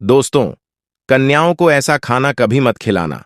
दोस्तों, कन्याओं को ऐसा खाना कभी मत खिलाना।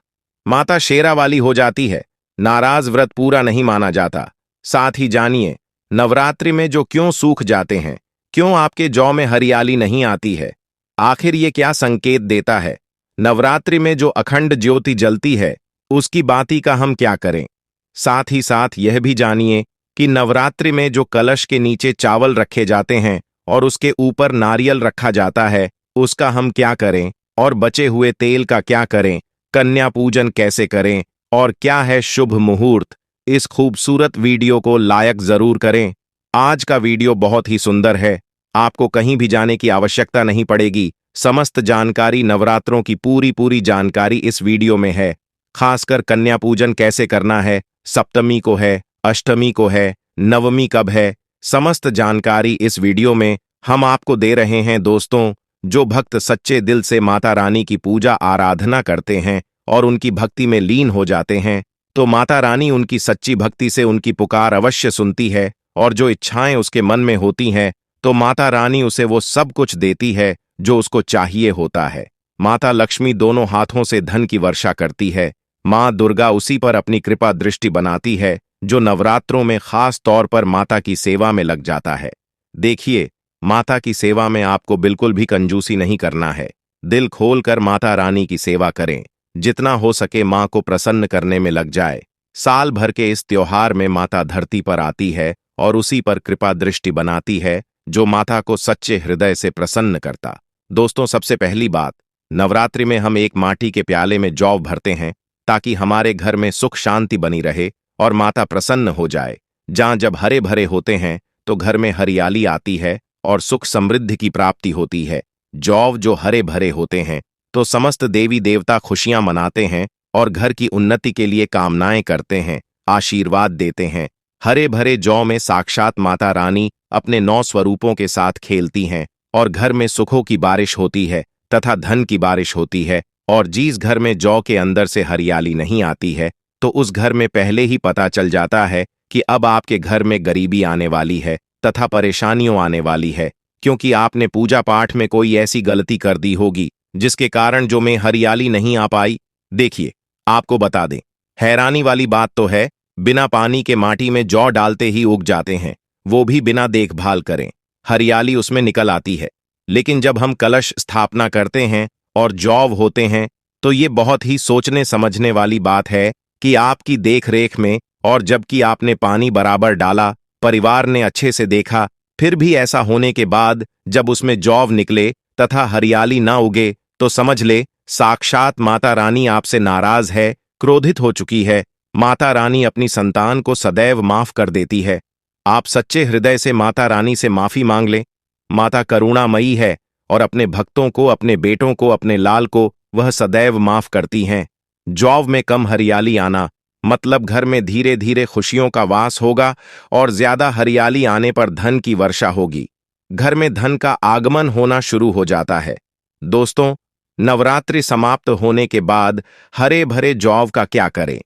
माता शेरा वाली हो जाती है, नाराज व्रत पूरा नहीं माना जाता। साथ ही जानिए, नवरात्रि में जो क्यों सूख जाते हैं, क्यों आपके जौ में हरियाली नहीं आती है, आखिर ये क्या संकेत देता है। नवरात्रि में जो अखंड ज्योति जलती है, उसकी बाती का हम क्या करें। साथ ही साथ यह भी जानिए कि नवरात्रि में जो कलश के नीचे चावल रखे जाते हैं और उसके ऊपर नारियल रखा जाता है, उसका हम क्या करें और बचे हुए तेल का क्या करें, कन्या पूजन कैसे करें और क्या है शुभ मुहूर्त। इस खूबसूरत वीडियो को लाइक जरूर करें। आज का वीडियो बहुत ही सुंदर है, आपको कहीं भी जाने की आवश्यकता नहीं पड़ेगी। समस्त जानकारी, नवरात्रों की पूरी जानकारी इस वीडियो में है। खासकर कन्या पूजन कैसे करना है, सप्तमी को है, अष्टमी को है, नवमी कब है, समस्त जानकारी इस वीडियो में हम आपको दे रहे हैं। दोस्तों, जो भक्त सच्चे दिल से माता रानी की पूजा आराधना करते हैं और उनकी भक्ति में लीन हो जाते हैं, तो माता रानी उनकी सच्ची भक्ति से उनकी पुकार अवश्य सुनती है और जो इच्छाएं उसके मन में होती हैं, तो माता रानी उसे वो सब कुछ देती है जो उसको चाहिए होता है। माता लक्ष्मी दोनों हाथों से धन की वर्षा करती है। माँ दुर्गा उसी पर अपनी कृपा दृष्टि बनाती है जो नवरात्रों में खास तौर पर माता की सेवा में लग जाता है। देखिए, माता की सेवा में आपको बिल्कुल भी कंजूसी नहीं करना है। दिल खोलकर माता रानी की सेवा करें, जितना हो सके माँ को प्रसन्न करने में लग जाए। साल भर के इस त्योहार में माता धरती पर आती है और उसी पर कृपा दृष्टि बनाती है जो माता को सच्चे हृदय से प्रसन्न करता। दोस्तों, सबसे पहली बात, नवरात्रि में हम एक माटी के प्याले में जौ भरते हैं ताकि हमारे घर में सुख शांति बनी रहे और माता प्रसन्न हो जाए। जहाँ जब हरे भरे होते हैं तो घर में हरियाली आती है और सुख समृद्धि की प्राप्ति होती है। जौ जो हरे भरे होते हैं तो समस्त देवी देवता खुशियां मनाते हैं और घर की उन्नति के लिए कामनाएं करते हैं, आशीर्वाद देते हैं। हरे भरे जौ में साक्षात माता रानी अपने 9 स्वरूपों के साथ खेलती हैं और घर में सुखों की बारिश होती है तथा धन की बारिश होती है। और जिस घर में जौ के अंदर से हरियाली नहीं आती है, तो उस घर में पहले ही पता चल जाता है कि अब आपके घर में गरीबी आने वाली है तथा परेशानियों आने वाली है, क्योंकि आपने पूजा पाठ में कोई ऐसी गलती कर दी होगी जिसके कारण जो में हरियाली नहीं आ पाई। देखिए, आपको बता दें, हैरानी वाली बात तो है, बिना पानी के माटी में जौ डालते ही उग जाते हैं, वो भी बिना देखभाल करें, हरियाली उसमें निकल आती है। लेकिन जब हम कलश स्थापना करते हैं और जौ होते हैं, तो ये बहुत ही सोचने समझने वाली बात है कि आपकी देख-रेख में, और जबकि आपने पानी बराबर डाला, परिवार ने अच्छे से देखा, फिर भी ऐसा होने के बाद जब उसमें जौ निकले तथा हरियाली ना उगे, तो समझ ले साक्षात माता रानी आपसे नाराज है, क्रोधित हो चुकी है। माता रानी अपनी संतान को सदैव माफ कर देती है। आप सच्चे हृदय से माता रानी से माफी मांग लें। माता करुणामयी है और अपने भक्तों को, अपने बेटों को, अपने लाल को वह सदैव माफ करती हैं। जौ में कम हरियाली आना मतलब घर में धीरे धीरे खुशियों का वास होगा और ज्यादा हरियाली आने पर धन की वर्षा होगी। घर में धन का आगमन होना शुरू हो जाता है। दोस्तों, नवरात्रि समाप्त होने के बाद हरे भरे जौ का क्या करें।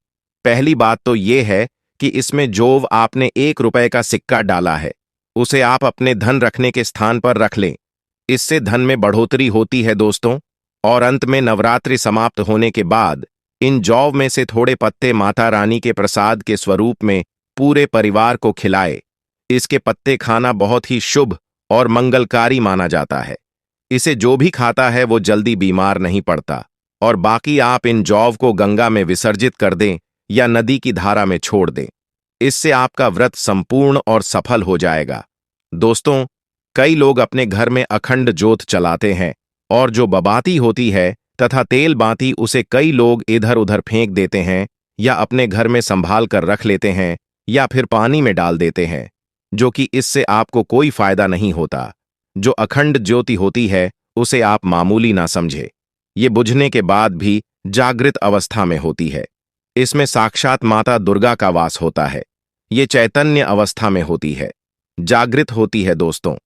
पहली बात तो ये है कि इसमें जो आपने 1 रुपए का सिक्का डाला है, उसे आप अपने धन रखने के स्थान पर रख लें। इससे धन में बढ़ोतरी होती है दोस्तों। और अंत में नवरात्रि समाप्त होने के बाद इन जौ में से थोड़े पत्ते माता रानी के प्रसाद के स्वरूप में पूरे परिवार को खिलाए। इसके पत्ते खाना बहुत ही शुभ और मंगलकारी माना जाता है। इसे जो भी खाता है वो जल्दी बीमार नहीं पड़ता। और बाकी आप इन जौ को गंगा में विसर्जित कर दें या नदी की धारा में छोड़ दें। इससे आपका व्रत संपूर्ण और सफल हो जाएगा। दोस्तों, कई लोग अपने घर में अखंड ज्योत चलाते हैं और जो बबाती होती है तथा तेल बाती, उसे कई लोग इधर उधर फेंक देते हैं या अपने घर में संभाल कर रख लेते हैं या फिर पानी में डाल देते हैं, जो कि इससे आपको कोई फायदा नहीं होता। जो अखंड ज्योति होती है उसे आप मामूली ना समझे। ये बुझने के बाद भी जागृत अवस्था में होती है। इसमें साक्षात माता दुर्गा का वास होता है। ये चैतन्य अवस्था में होती है, जागृत होती है। दोस्तों,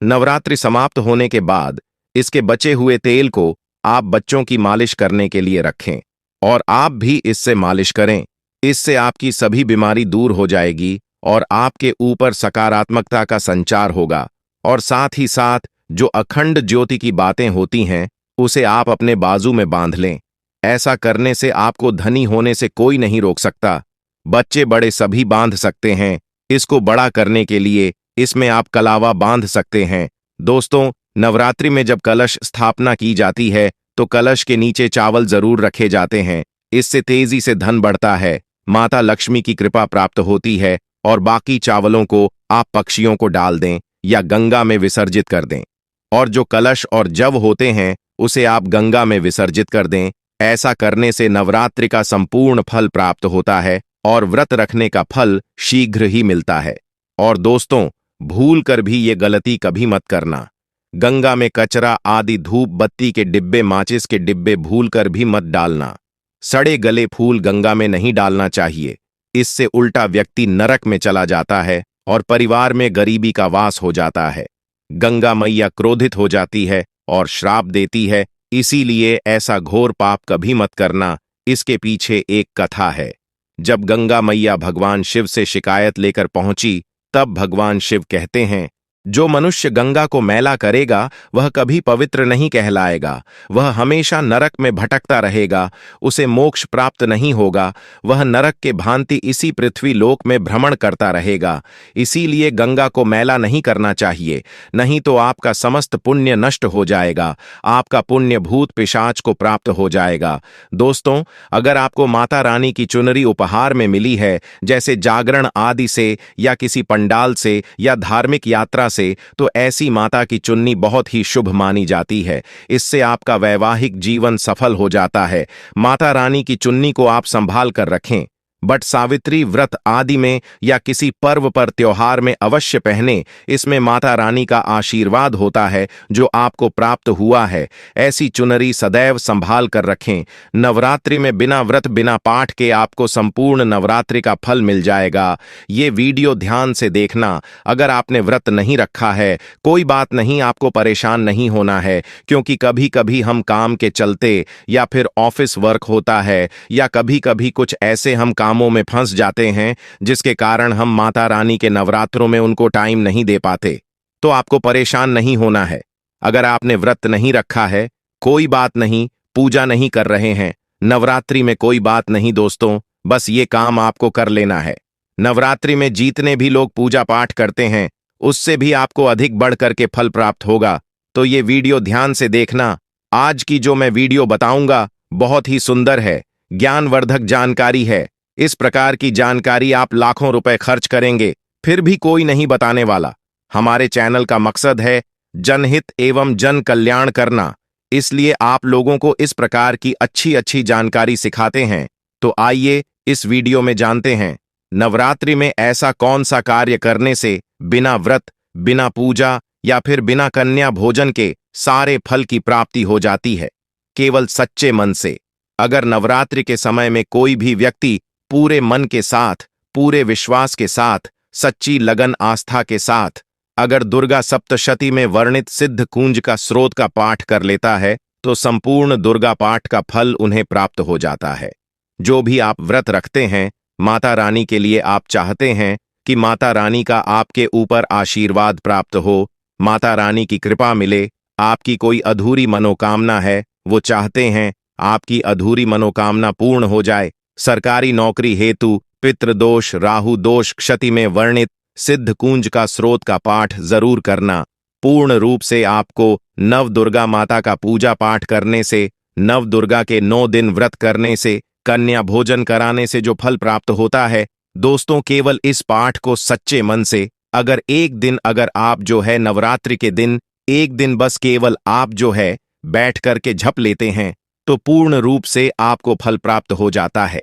नवरात्रि समाप्त होने के बाद इसके बचे हुए तेल को आप बच्चों की मालिश करने के लिए रखें और आप भी इससे मालिश करें। इससे आपकी सभी बीमारी दूर हो जाएगी और आपके ऊपर सकारात्मकता का संचार होगा। और साथ ही साथ जो अखंड ज्योति की बातें होती हैं उसे आप अपने बाजू में बांध लें। ऐसा करने से आपको धनी होने से कोई नहीं रोक सकता। बच्चे बड़े सभी बांध सकते हैं। इसको बड़ा करने के लिए इसमें आप कलावा बांध सकते हैं। दोस्तों, नवरात्रि में जब कलश स्थापना की जाती है तो कलश के नीचे चावल जरूर रखे जाते हैं। इससे तेजी से धन बढ़ता है, माता लक्ष्मी की कृपा प्राप्त होती है। और बाकी चावलों को आप पक्षियों को डाल दें या गंगा में विसर्जित कर दें। और जो कलश और जव होते हैं उसे आप गंगा में विसर्जित कर दें। ऐसा करने से नवरात्रि का संपूर्ण फल प्राप्त होता है और व्रत रखने का फल शीघ्र ही मिलता है। और दोस्तों, भूल कर भी ये गलती कभी मत करना। गंगा में कचरा आदि धूप बत्ती के डिब्बे, माचिस के डिब्बे भूल कर भी मत डालना। सड़े गले फूल गंगा में नहीं डालना चाहिए। इससे उल्टा व्यक्ति नरक में चला जाता है और परिवार में गरीबी का वास हो जाता है। गंगा मैया क्रोधित हो जाती है और श्राप देती है। इसीलिए ऐसा घोर पाप कभी मत करना। इसके पीछे एक कथा है। जब गंगा मैया भगवान शिव से शिकायत लेकर पहुंची, तब भगवान शिव कहते हैं, जो मनुष्य गंगा को मैला करेगा वह कभी पवित्र नहीं कहलाएगा। वह हमेशा नरक में भटकता रहेगा। उसे मोक्ष प्राप्त नहीं होगा। वह नरक के भांति इसी पृथ्वी लोक में भ्रमण करता रहेगा। इसीलिए गंगा को मैला नहीं करना चाहिए, नहीं तो आपका समस्त पुण्य नष्ट हो जाएगा। आपका पुण्य भूत पिशाच को प्राप्त हो जाएगा। दोस्तों, अगर आपको माता रानी की चुनरी उपहार में मिली है, जैसे जागरण आदि से या किसी पंडाल से या धार्मिक यात्रा से, तो ऐसी माता की चुन्नी बहुत ही शुभ मानी जाती है। इससे आपका वैवाहिक जीवन सफल हो जाता है। माता रानी की चुन्नी को आप संभाल कर रखें। बट सावित्री व्रत आदि में या किसी पर्व पर त्योहार में अवश्य पहने। इसमें माता रानी का आशीर्वाद होता है जो आपको प्राप्त हुआ है। ऐसी चुनरी सदैव संभाल कर रखें। नवरात्रि में बिना व्रत बिना पाठ के आपको संपूर्ण नवरात्रि का फल मिल जाएगा। ये वीडियो ध्यान से देखना। अगर आपने व्रत नहीं रखा है, कोई बात नहीं, आपको परेशान नहीं होना है, क्योंकि कभी कभी हम काम के चलते या फिर ऑफिस वर्क होता है या कभी कभी कुछ ऐसे हम कामों में फंस जाते हैं जिसके कारण हम माता रानी के नवरात्रों में उनको टाइम नहीं दे पाते। तो आपको परेशान नहीं होना है। अगर आपने व्रत नहीं रखा है, कोई बात नहीं, पूजा नहीं कर रहे हैं, नवरात्रि में कोई बात नहीं दोस्तों, बस ये काम आपको कर लेना है। नवरात्रि में जितने भी लोग पूजा पाठ करते हैं उससे भी आपको अधिक बढ़ करके फल प्राप्त होगा। तो ये वीडियो ध्यान से देखना। आज की जो मैं वीडियो बताऊंगा बहुत ही सुंदर है, ज्ञानवर्धक जानकारी है। इस प्रकार की जानकारी आप लाखों रुपए खर्च करेंगे फिर भी कोई नहीं बताने वाला। हमारे चैनल का मकसद है जनहित एवं जन कल्याण करना, इसलिए आप लोगों को इस प्रकार की अच्छी अच्छी जानकारी सिखाते हैं। तो आइए इस वीडियो में जानते हैं, नवरात्रि में ऐसा कौन सा कार्य करने से बिना व्रत, बिना पूजा या फिर बिना कन्या भोजन के सारे फल की प्राप्ति हो जाती है, केवल सच्चे मन से। अगर नवरात्रि के समय में कोई भी व्यक्ति पूरे मन के साथ, पूरे विश्वास के साथ, सच्ची लगन आस्था के साथ अगर दुर्गा सप्तशती में वर्णित सिद्ध कुंज का स्रोत का पाठ कर लेता है तो संपूर्ण दुर्गा पाठ का फल उन्हें प्राप्त हो जाता है। जो भी आप व्रत रखते हैं, माता रानी के लिए आप चाहते हैं कि माता रानी का आपके ऊपर आशीर्वाद प्राप्त हो, माता रानी की कृपा मिले, आपकी कोई अधूरी मनोकामना है, वो चाहते हैं आपकी अधूरी मनोकामना पूर्ण हो जाए। सरकारी नौकरी हेतु पितृदोष, राहु दोष, क्षति में वर्णित सिद्ध कुंज का स्रोत का पाठ जरूर करना। पूर्ण रूप से आपको नव दुर्गा माता का पूजा पाठ करने से, नव दुर्गा के 9 दिन व्रत करने से, कन्या भोजन कराने से जो फल प्राप्त होता है, दोस्तों केवल इस पाठ को सच्चे मन से अगर एक दिन, अगर आप जो है नवरात्रि के दिन एक दिन बस केवल आप जो है बैठ करके झप लेते हैं तो पूर्ण रूप से आपको फल प्राप्त हो जाता है।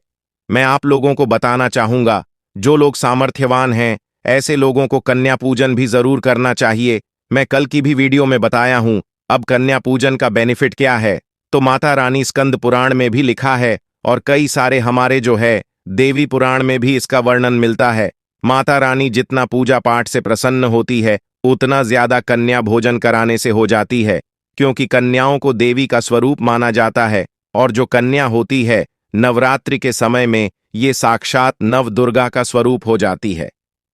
मैं आप लोगों को बताना चाहूंगा, जो लोग सामर्थ्यवान हैं ऐसे लोगों को कन्या पूजन भी जरूर करना चाहिए। मैं कल की भी वीडियो में बताया हूं। अब कन्या पूजन का बेनिफिट क्या है, तो माता रानी स्कंद पुराण में भी लिखा है और कई सारे हमारे जो है देवी पुराण में भी इसका वर्णन मिलता है। माता रानी जितना पूजा पाठ से प्रसन्न होती है उतना ज्यादा कन्या भोजन कराने से हो जाती है, क्योंकि कन्याओं को देवी का स्वरूप माना जाता है। और जो कन्या होती है नवरात्रि के समय में ये साक्षात नव दुर्गा का स्वरूप हो जाती है।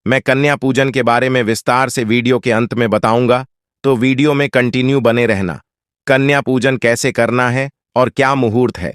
मैं कन्या पूजन के बारे में विस्तार से वीडियो के अंत में बताऊंगा, तो वीडियो में कंटिन्यू बने रहना। कन्या पूजन कैसे करना है और क्या मुहूर्त है,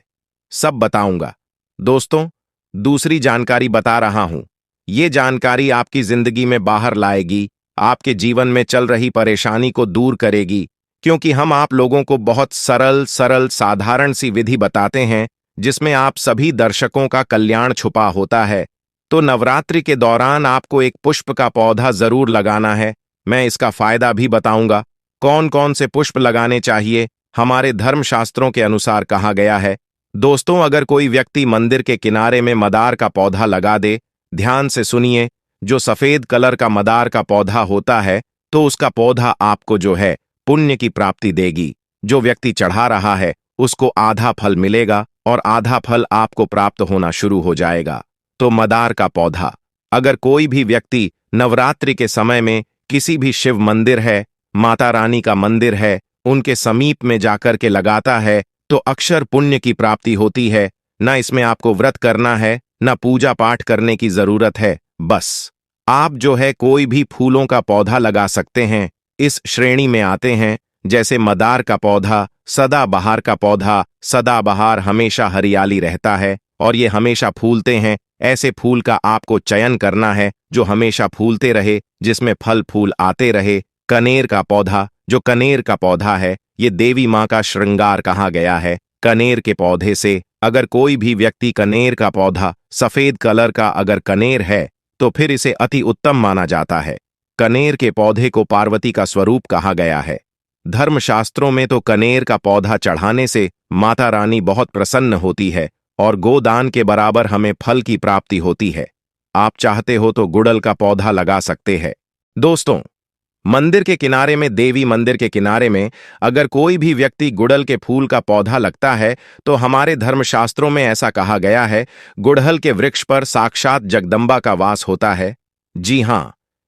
सब बताऊंगा। दोस्तों, दूसरी जानकारी बता रहा हूं। ये जानकारी आपकी जिंदगी में बाहर लाएगी, आपके जीवन में चल रही परेशानी को दूर करेगी, क्योंकि हम आप लोगों को बहुत सरल सरल साधारण सी विधि बताते हैं जिसमें आप सभी दर्शकों का कल्याण छुपा होता है। तो नवरात्रि के दौरान आपको एक पुष्प का पौधा जरूर लगाना है। मैं इसका फायदा भी बताऊंगा। कौन कौन से पुष्प लगाने चाहिए, हमारे धर्मशास्त्रों के अनुसार कहा गया है। दोस्तों, अगर कोई व्यक्ति मंदिर के किनारे में मदार का पौधा लगा दे, ध्यान से सुनिए, जो सफेद कलर का मदार का पौधा होता है, तो उसका पौधा आपको जो है पुण्य की प्राप्ति देगी। जो व्यक्ति चढ़ा रहा है उसको आधा फल मिलेगा और आधा फल आपको प्राप्त होना शुरू हो जाएगा। तो मदार का पौधा अगर कोई भी व्यक्ति नवरात्रि के समय में किसी भी शिव मंदिर है, माता रानी का मंदिर है, उनके समीप में जाकर के लगाता है तो अक्षर पुण्य की प्राप्ति होती है। न इसमें आपको व्रत करना है, न पूजा पाठ करने की जरूरत है। बस आप जो है कोई भी फूलों का पौधा लगा सकते हैं। इस श्रेणी में आते हैं जैसे मदार का पौधा, सदाबहार का पौधा। सदाबहार हमेशा हरियाली रहता है और ये हमेशा फूलते हैं। ऐसे फूल का आपको चयन करना है जो हमेशा फूलते रहे, जिसमें फल फूल आते रहे। कनेर का पौधा, जो कनेर का पौधा है, ये देवी माँ का श्रृंगार कहा गया है। कनेर के पौधे से अगर कोई भी व्यक्ति कनेर का पौधा, सफेद कलर का अगर कनेर है, तो फिर इसे अति उत्तम माना जाता है। कनेर के पौधे को पार्वती का स्वरूप कहा गया है। धर्मशास्त्रों में तो कनेर का पौधा चढ़ाने से माता रानी बहुत प्रसन्न होती है और गोदान के बराबर हमें फल की प्राप्ति होती है। आप चाहते हो तो गुड़हल का पौधा लगा सकते हैं। दोस्तों, मंदिर के किनारे में, देवी मंदिर के किनारे में अगर कोई भी व्यक्ति गुड़हल के फूल का पौधा लगता है तो हमारे धर्मशास्त्रों में ऐसा कहा गया है, गुड़हल के वृक्ष पर साक्षात जगदम्बा का वास होता है। जी हां,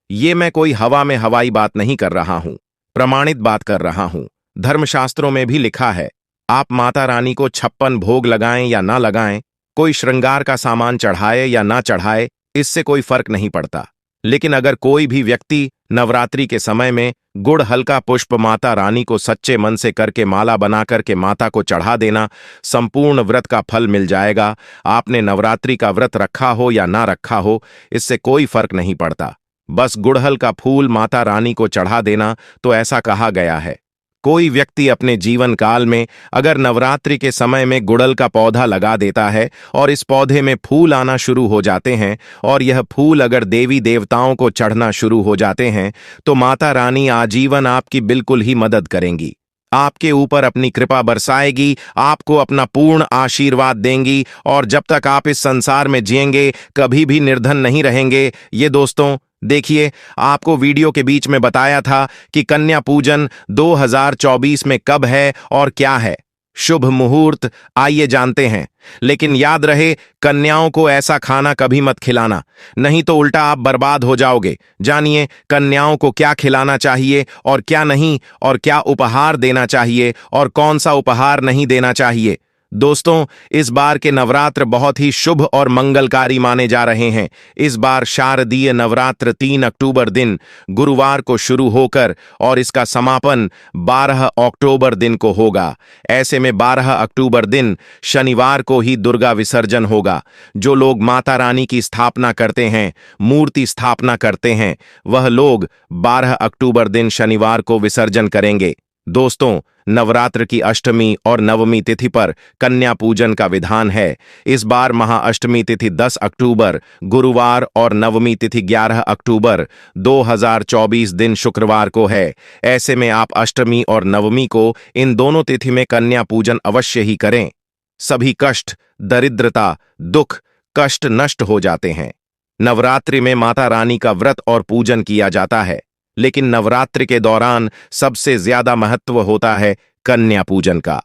ये मैं कोई हवा में हवाई बात नहीं कर रहा हूं, प्रमाणित बात कर रहा हूं। धर्मशास्त्रों में भी लिखा है। आप माता रानी को 56 भोग लगाएं या ना लगाएं, कोई श्रृंगार का सामान चढ़ाए या ना चढ़ाए, इससे कोई फर्क नहीं पड़ता। लेकिन अगर कोई भी व्यक्ति नवरात्रि के समय में गुड़हल का पुष्प माता रानी को सच्चे मन से करके माला बना करके माता को चढ़ा देना, संपूर्ण व्रत का फल मिल जाएगा। आपने नवरात्रि का व्रत रखा हो या ना रखा हो, इससे कोई फर्क नहीं पड़ता। बस गुड़हल का फूल माता रानी को चढ़ा देना। तो ऐसा कहा गया है, कोई व्यक्ति अपने जीवन काल में अगर नवरात्रि के समय में गुड़हल का पौधा लगा देता है और इस पौधे में फूल आना शुरू हो जाते हैं और यह फूल अगर देवी देवताओं को चढ़ना शुरू हो जाते हैं, तो माता रानी आजीवन आपकी बिल्कुल ही मदद करेंगी, आपके ऊपर अपनी कृपा बरसाएगी, आपको अपना पूर्ण आशीर्वाद देंगी और जब तक आप इस संसार में जिएंगे कभी भी निर्धन नहीं रहेंगे। ये दोस्तों देखिए, आपको वीडियो के बीच में बताया था कि कन्या पूजन 2024 में कब है और क्या है शुभ मुहूर्त, आइए जानते हैं। लेकिन याद रहे, कन्याओं को ऐसा खाना कभी मत खिलाना, नहीं तो उल्टा आप बर्बाद हो जाओगे। जानिए कन्याओं को क्या खिलाना चाहिए और क्या नहीं, और क्या उपहार देना चाहिए और कौन सा उपहार नहीं देना चाहिए। दोस्तों, इस बार के नवरात्र बहुत ही शुभ और मंगलकारी माने जा रहे हैं। इस बार शारदीय नवरात्र 3 अक्टूबर दिन गुरुवार को शुरू होकर और इसका समापन 12 अक्टूबर दिन को होगा। ऐसे में 12 अक्टूबर दिन शनिवार को ही दुर्गा विसर्जन होगा। जो लोग माता रानी की स्थापना करते हैं, मूर्ति स्थापना करते हैं, वह लोग 12 अक्टूबर दिन शनिवार को विसर्जन करेंगे। दोस्तों, नवरात्र की अष्टमी और नवमी तिथि पर कन्या पूजन का विधान है। इस बार महाअष्टमी तिथि 10 अक्टूबर गुरुवार और नवमी तिथि 11 अक्टूबर 2024 दिन शुक्रवार को है। ऐसे में आप अष्टमी और नवमी को इन दोनों तिथि में कन्या पूजन अवश्य ही करें। सभी कष्ट, दरिद्रता, दुख, कष्ट नष्ट हो जाते हैं। नवरात्रि में माता रानी का व्रत और पूजन किया जाता है, लेकिन नवरात्रि के दौरान सबसे ज्यादा महत्व होता है कन्या पूजन का।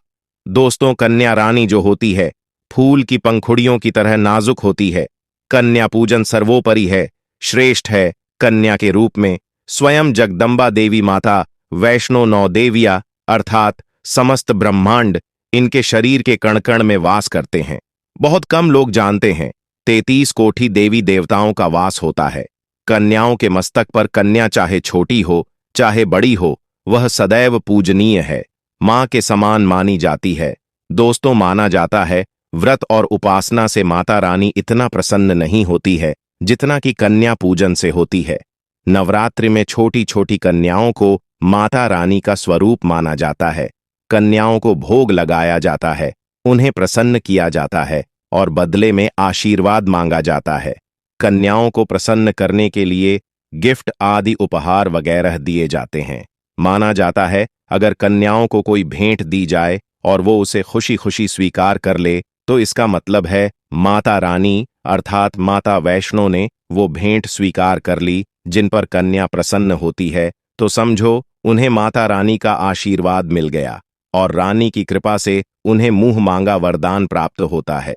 दोस्तों, कन्या रानी जो होती है फूल की पंखुड़ियों की तरह नाजुक होती है। कन्या पूजन सर्वोपरि है, श्रेष्ठ है। कन्या के रूप में स्वयं जगदम्बा देवी माता, वैष्णो नौ देवियां अर्थात समस्त ब्रह्मांड इनके शरीर के कण कण में वास करते हैं। बहुत कम लोग जानते हैं 33 कोटि देवी देवताओं का वास होता है। कन्याओं के मस्तक पर कन्या चाहे छोटी हो चाहे बड़ी हो, वह सदैव पूजनीय है। मां के समान मानी जाती है। दोस्तों, माना जाता है व्रत और उपासना से माता रानी इतना प्रसन्न नहीं होती है जितना कि कन्या पूजन से होती है। नवरात्रि में छोटी छोटी कन्याओं को माता रानी का स्वरूप माना जाता है। कन्याओं को भोग लगाया जाता है, उन्हें प्रसन्न किया जाता है और बदले में आशीर्वाद मांगा जाता है। कन्याओं को प्रसन्न करने के लिए गिफ्ट आदि उपहार वगैरह दिए जाते हैं। माना जाता है अगर कन्याओं को कोई भेंट दी जाए और वो उसे खुशी खुशी स्वीकार कर ले तो इसका मतलब है माता रानी अर्थात माता वैष्णो ने वो भेंट स्वीकार कर ली। जिन पर कन्या प्रसन्न होती है तो समझो उन्हें माता रानी का आशीर्वाद मिल गया और रानी की कृपा से उन्हें मुंह मांगा वरदान प्राप्त होता है।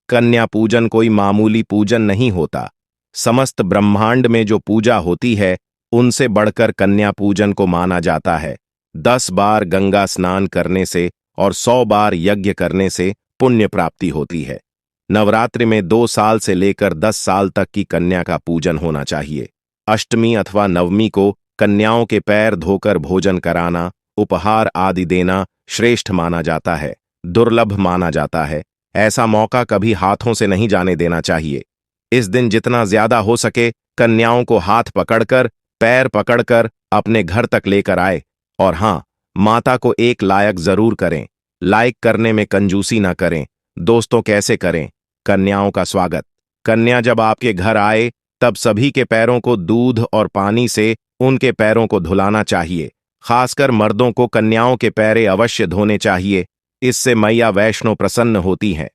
कन्या पूजन कोई मामूली पूजन नहीं होता। समस्त ब्रह्मांड में जो पूजा होती है उनसे बढ़कर कन्या पूजन को माना जाता है। 10 बार गंगा स्नान करने से और 100 बार यज्ञ करने से पुण्य प्राप्ति होती है। नवरात्रि में 2 साल से लेकर 10 साल तक की कन्या का पूजन होना चाहिए। अष्टमी अथवा नवमी को कन्याओं के पैर धोकर भोजन कराना, उपहार आदि देना श्रेष्ठ माना जाता है, दुर्लभ माना जाता है। ऐसा मौका कभी हाथों से नहीं जाने देना चाहिए। इस दिन जितना ज्यादा हो सके कन्याओं को हाथ पकड़कर, पैर पकड़कर अपने घर तक लेकर आए। और हां, माता को एक लायक जरूर करें। लायक करने में कंजूसी ना करें। दोस्तों, कैसे करें कन्याओं का स्वागत? कन्या जब आपके घर आए तब सभी के पैरों को दूध और पानी से उनके पैरों को धुलाना चाहिए। खासकर मर्दों को कन्याओं के पैरे अवश्य धोने चाहिए। इससे मैया वैष्णो प्रसन्न होती हैं।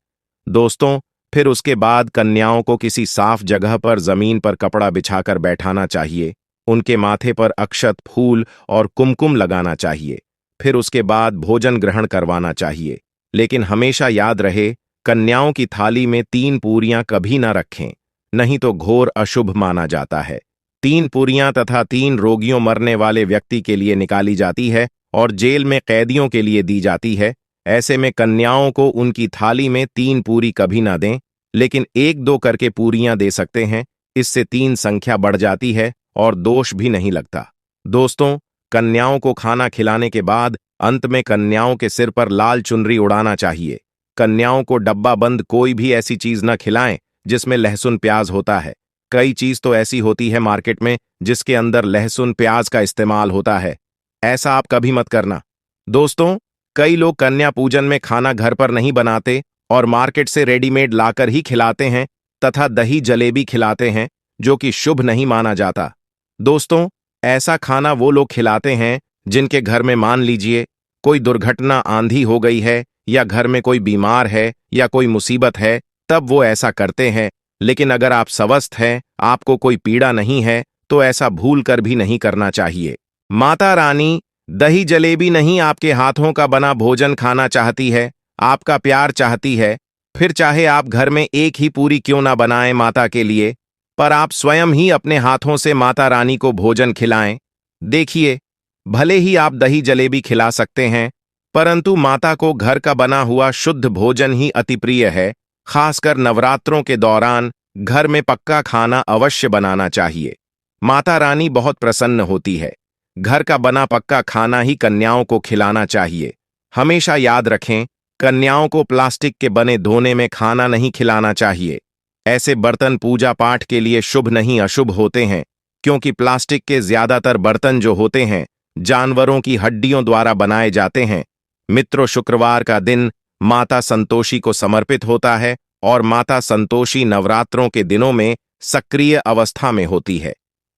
दोस्तों, फिर उसके बाद कन्याओं को किसी साफ जगह पर जमीन पर कपड़ा बिछाकर बैठाना चाहिए। उनके माथे पर अक्षत, फूल और कुमकुम लगाना चाहिए। फिर उसके बाद भोजन ग्रहण करवाना चाहिए। लेकिन हमेशा याद रहे, कन्याओं की थाली में 3 पूरियां कभी ना रखें, नहीं तो घोर अशुभ माना जाता है। 3 पूरियां तथा 3 रोगियों मरने वाले व्यक्ति के लिए निकाली जाती है और जेल में कैदियों के लिए दी जाती है। ऐसे में कन्याओं को उनकी थाली में 3 पूरी कभी ना दें, लेकिन 1-2 करके पूरियां दे सकते हैं। इससे 3 संख्या बढ़ जाती है और दोष भी नहीं लगता। दोस्तों, कन्याओं को खाना खिलाने के बाद अंत में कन्याओं के सिर पर लाल चुनरी उड़ाना चाहिए। कन्याओं को डब्बा बंद कोई भी ऐसी चीज न खिलाएं जिसमें लहसुन प्याज होता है। कई चीज तो ऐसी होती है मार्केट में जिसके अंदर लहसुन प्याज का इस्तेमाल होता है। ऐसा आप कभी मत करना। दोस्तों, कई लोग कन्या पूजन में खाना घर पर नहीं बनाते और मार्केट से रेडीमेड लाकर ही खिलाते हैं तथा दही जलेबी खिलाते हैं, जो कि शुभ नहीं माना जाता। दोस्तों, ऐसा खाना वो लोग खिलाते हैं जिनके घर में मान लीजिए कोई दुर्घटना, आंधी हो गई है या घर में कोई बीमार है या कोई मुसीबत है, तब वो ऐसा करते हैं। लेकिन अगर आप स्वस्थ हैं, आपको कोई पीड़ा नहीं है, तो ऐसा भूल कर भी नहीं करना चाहिए। माता रानी दही जलेबी नहीं, आपके हाथों का बना भोजन खाना चाहती है, आपका प्यार चाहती है। फिर चाहे आप घर में एक ही पूरी क्यों ना बनाएं माता के लिए, पर आप स्वयं ही अपने हाथों से माता रानी को भोजन खिलाएं। देखिए, भले ही आप दही जलेबी खिला सकते हैं, परंतु माता को घर का बना हुआ शुद्ध भोजन ही अति प्रिय है। खासकर नवरात्रों के दौरान घर में पक्का खाना अवश्य बनाना चाहिए। माता रानी बहुत प्रसन्न होती है। घर का बना पक्का खाना ही कन्याओं को खिलाना चाहिए। हमेशा याद रखें, कन्याओं को प्लास्टिक के बने धोने में खाना नहीं खिलाना चाहिए। ऐसे बर्तन पूजा पाठ के लिए शुभ नहीं अशुभ होते हैं, क्योंकि प्लास्टिक के ज्यादातर बर्तन जो होते हैं जानवरों की हड्डियों द्वारा बनाए जाते हैं। मित्रों, शुक्रवार का दिन माता संतोषी को समर्पित होता है और माता संतोषी नवरात्रों के दिनों में सक्रिय अवस्था में होती है,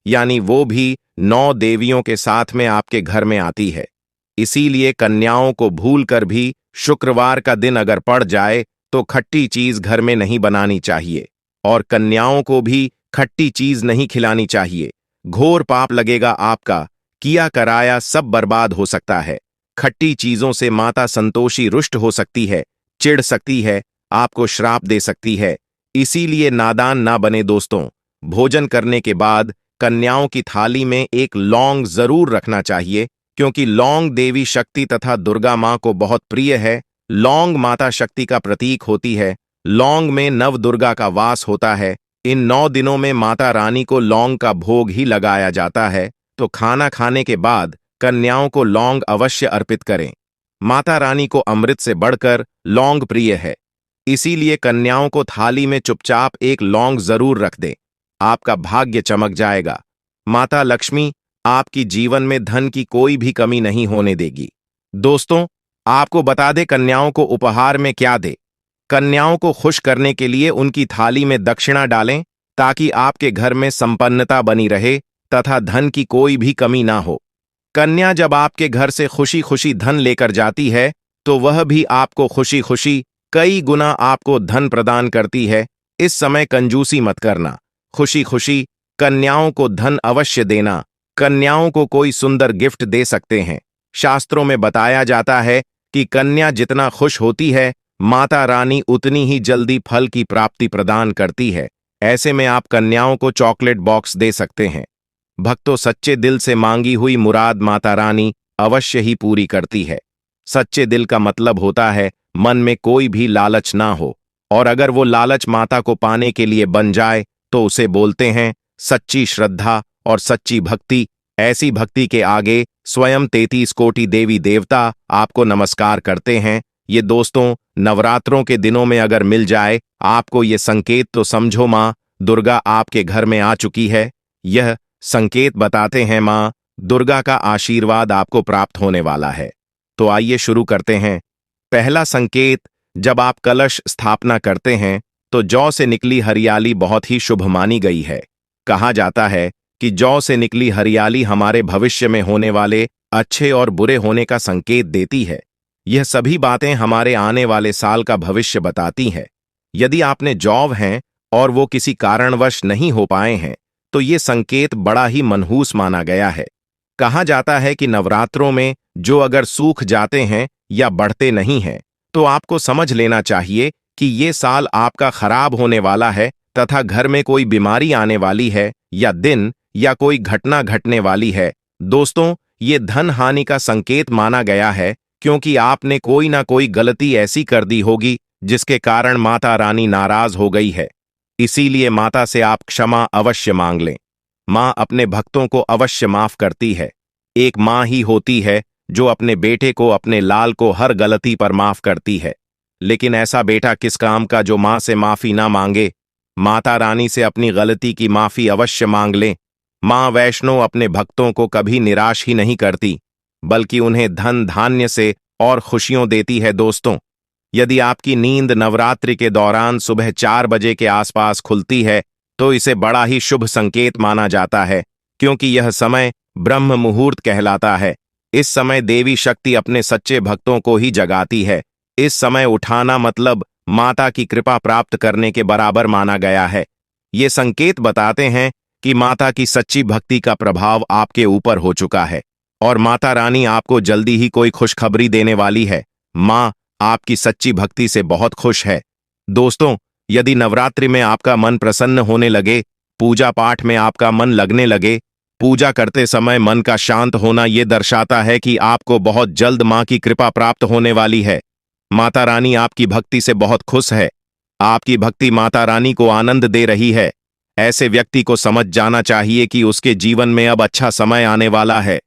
यानी वो भी 9 देवियों के साथ में आपके घर में आती है। इसीलिए कन्याओं को भूलकर भी शुक्रवार का दिन अगर पड़ जाए तो खट्टी चीज घर में नहीं बनानी चाहिए और कन्याओं को भी खट्टी चीज नहीं खिलानी चाहिए। घोर पाप लगेगा आपका, किया कराया सब बर्बाद हो सकता है। खट्टी चीजों से माता संतोषी रुष्ट हो सकती है, चिढ़ सकती है, आपको श्राप दे सकती है। इसीलिए नादान ना बने दोस्तों। भोजन करने के बाद कन्याओं की थाली में एक लौंग जरूर रखना चाहिए, क्योंकि लौंग देवी शक्ति तथा दुर्गा मां को बहुत प्रिय है। लौंग माता शक्ति का प्रतीक होती है। लौंग में नव दुर्गा का वास होता है। इन 9 दिनों में माता रानी को लौंग का भोग ही लगाया जाता है, तो खाना खाने के बाद कन्याओं को लौंग अवश्य अर्पित करें। माता रानी को अमृत से बढ़कर लौंग प्रिय है। इसीलिए कन्याओं को थाली में चुपचाप एक लौंग जरूर रख दें। आपका भाग्य चमक जाएगा। माता लक्ष्मी आपकी जीवन में धन की कोई भी कमी नहीं होने देगी। दोस्तों, आपको बता दें कन्याओं को उपहार में क्या दे। कन्याओं को खुश करने के लिए उनकी थाली में दक्षिणा डालें, ताकि आपके घर में संपन्नता बनी रहे तथा धन की कोई भी कमी ना हो। कन्या जब आपके घर से खुशी खुशी धन लेकर जाती है, तो वह भी आपको खुशी खुशी कई गुना आपको धन प्रदान करती है। इस समय कंजूसी मत करना, खुशी खुशी कन्याओं को धन अवश्य देना। कन्याओं को कोई सुंदर गिफ्ट दे सकते हैं। शास्त्रों में बताया जाता है कि कन्या जितना खुश होती है, माता रानी उतनी ही जल्दी फल की प्राप्ति प्रदान करती है। ऐसे में आप कन्याओं को चॉकलेट बॉक्स दे सकते हैं। भक्तों, सच्चे दिल से मांगी हुई मुराद माता रानी अवश्य ही पूरी करती है। सच्चे दिल का मतलब होता है मन में कोई भी लालच ना हो, और अगर वो लालच माता को पाने के लिए बन जाए तो उसे बोलते हैं सच्ची श्रद्धा और सच्ची भक्ति। ऐसी भक्ति के आगे स्वयं 33 कोटि देवी देवता आपको नमस्कार करते हैं। ये दोस्तों, नवरात्रों के दिनों में अगर मिल जाए आपको ये संकेत, तो समझो माँ दुर्गा आपके घर में आ चुकी है। यह संकेत बताते हैं माँ दुर्गा का आशीर्वाद आपको प्राप्त होने वाला है। तो आइए शुरू करते हैं। पहला संकेत, जब आप कलश स्थापना करते हैं तो जौ से निकली हरियाली बहुत ही शुभ मानी गई है। कहा जाता है कि जौ से निकली हरियाली हमारे भविष्य में होने वाले अच्छे और बुरे होने का संकेत देती है। यह सभी बातें हमारे आने वाले साल का भविष्य बताती हैं। यदि आपने जॉब हैं और वो किसी कारणवश नहीं हो पाए हैं, तो ये संकेत बड़ा ही मनहूस माना गया है। कहा जाता है कि नवरात्रों में जो अगर सूख जाते हैं या बढ़ते नहीं हैं, तो आपको समझ लेना चाहिए कि ये साल आपका खराब होने वाला है तथा घर में कोई बीमारी आने वाली है या दिन या कोई घटना घटने वाली है। दोस्तों, ये धन हानि का संकेत माना गया है, क्योंकि आपने कोई ना कोई गलती ऐसी कर दी होगी जिसके कारण माता रानी नाराज हो गई है। इसीलिए माता से आप क्षमा अवश्य मांग लें। माँ अपने भक्तों को अवश्य माफ करती है। एक माँ ही होती है जो अपने बेटे को, अपने लाल को हर गलती पर माफ करती है। लेकिन ऐसा बेटा किस काम का जो माँ से माफी ना मांगे। माता रानी से अपनी गलती की माफी अवश्य मांग लें। माँ वैष्णो अपने भक्तों को कभी निराश ही नहीं करती, बल्कि उन्हें धन धान्य से और खुशियों देती है। दोस्तों, यदि आपकी नींद नवरात्रि के दौरान सुबह 4 बजे के आसपास खुलती है, तो इसे बड़ा ही शुभ संकेत माना जाता है, क्योंकि यह समय ब्रह्म मुहूर्त कहलाता है। इस समय देवी शक्ति अपने सच्चे भक्तों को ही जगाती है। इस समय उठाना मतलब माता की कृपा प्राप्त करने के बराबर माना गया है। ये संकेत बताते हैं कि माता की सच्ची भक्ति का प्रभाव आपके ऊपर हो चुका है और माता रानी आपको जल्दी ही कोई खुशखबरी देने वाली है। माँ आपकी सच्ची भक्ति से बहुत खुश है। दोस्तों, यदि नवरात्रि में आपका मन प्रसन्न होने लगे, पूजा पाठ में आपका मन लगने लगे, पूजा करते समय मन का शांत होना ये दर्शाता है कि आपको बहुत जल्द माँ की कृपा प्राप्त होने वाली है। माता रानी आपकी भक्ति से बहुत खुश है। आपकी भक्ति माता रानी को आनंद दे रही है। ऐसे व्यक्ति को समझ जाना चाहिए कि उसके जीवन में अब अच्छा समय आने वाला है।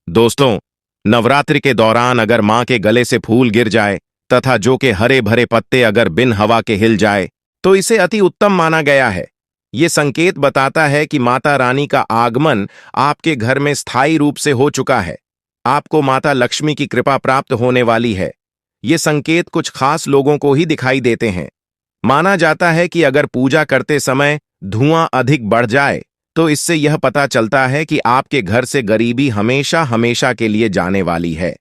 दोस्तों, नवरात्रि के दौरान अगर माँ के गले से फूल गिर जाए तथा जो के हरे भरे पत्ते अगर बिन हवा के हिल जाए, तो इसे अति उत्तम माना गया है। ये संकेत बताता है कि माता रानी का आगमन आपके घर में स्थायी रूप से हो चुका है। आपको माता लक्ष्मी की कृपा प्राप्त होने वाली है। ये संकेत कुछ खास लोगों को ही दिखाई देते हैं। माना जाता है कि अगर पूजा करते समय धुआं अधिक बढ़ जाए, तो इससे यह पता चलता है कि आपके घर से गरीबी हमेशा हमेशा के लिए जाने वाली है।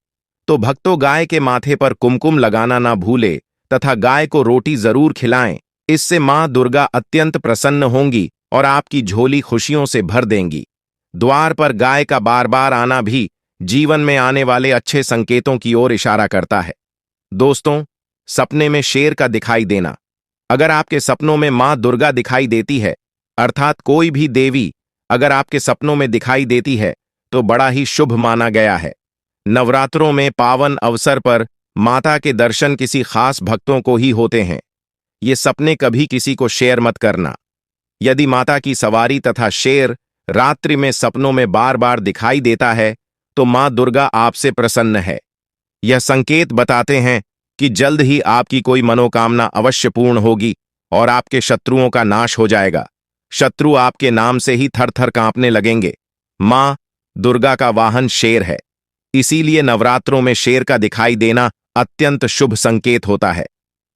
तो भक्तों, गाय के माथे पर कुमकुम लगाना ना भूले तथा गाय को रोटी जरूर खिलाएं। इससे मां दुर्गा अत्यंत प्रसन्न होंगी और आपकी झोली खुशियों से भर देंगी। द्वार पर गाय का बार बार आना भी जीवन में आने वाले अच्छे संकेतों की ओर इशारा करता है। दोस्तों, सपने में शेर का दिखाई देना। अगर आपके सपनों में मां दुर्गा दिखाई देती है, अर्थात कोई भी देवी अगर आपके सपनों में दिखाई देती है, तो बड़ा ही शुभ माना गया है। नवरात्रों में पावन अवसर पर माता के दर्शन किसी खास भक्तों को ही होते हैं। ये सपने कभी किसी को शेयर मत करना। यदि माता की सवारी तथा शेर रात्रि में सपनों में बार बार दिखाई देता है, तो मां दुर्गा आपसे प्रसन्न है। यह संकेत बताते हैं कि जल्द ही आपकी कोई मनोकामना अवश्य पूर्ण होगी और आपके शत्रुओं का नाश हो जाएगा। शत्रु आपके नाम से ही थर थर कांपने लगेंगे। मां दुर्गा का वाहन शेर है, इसीलिए नवरात्रों में शेर का दिखाई देना अत्यंत शुभ संकेत होता है।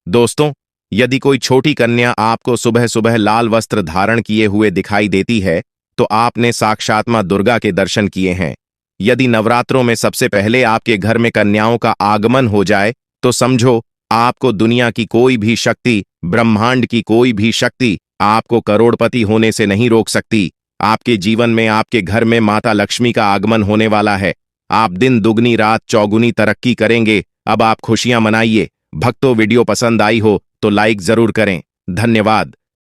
दोस्तों, यदि कोई छोटी कन्या आपको सुबह सुबह लाल वस्त्र धारण किए हुए दिखाई देती है तो आपने साक्षात मां दुर्गा के दर्शन किए हैं। यदि नवरात्रों में सबसे पहले आपके घर में कन्याओं का आगमन हो जाए तो समझो आपको दुनिया की कोई भी शक्ति, ब्रह्मांड की कोई भी शक्ति आपको करोड़पति होने से नहीं रोक सकती। आपके जीवन में, आपके घर में माता लक्ष्मी का आगमन होने वाला है। आप दिन दुगनी रात चौगुनी तरक्की करेंगे। अब आप खुशियां मनाइए। भक्तों, वीडियो पसंद आई हो तो लाइक जरूर करें। धन्यवाद।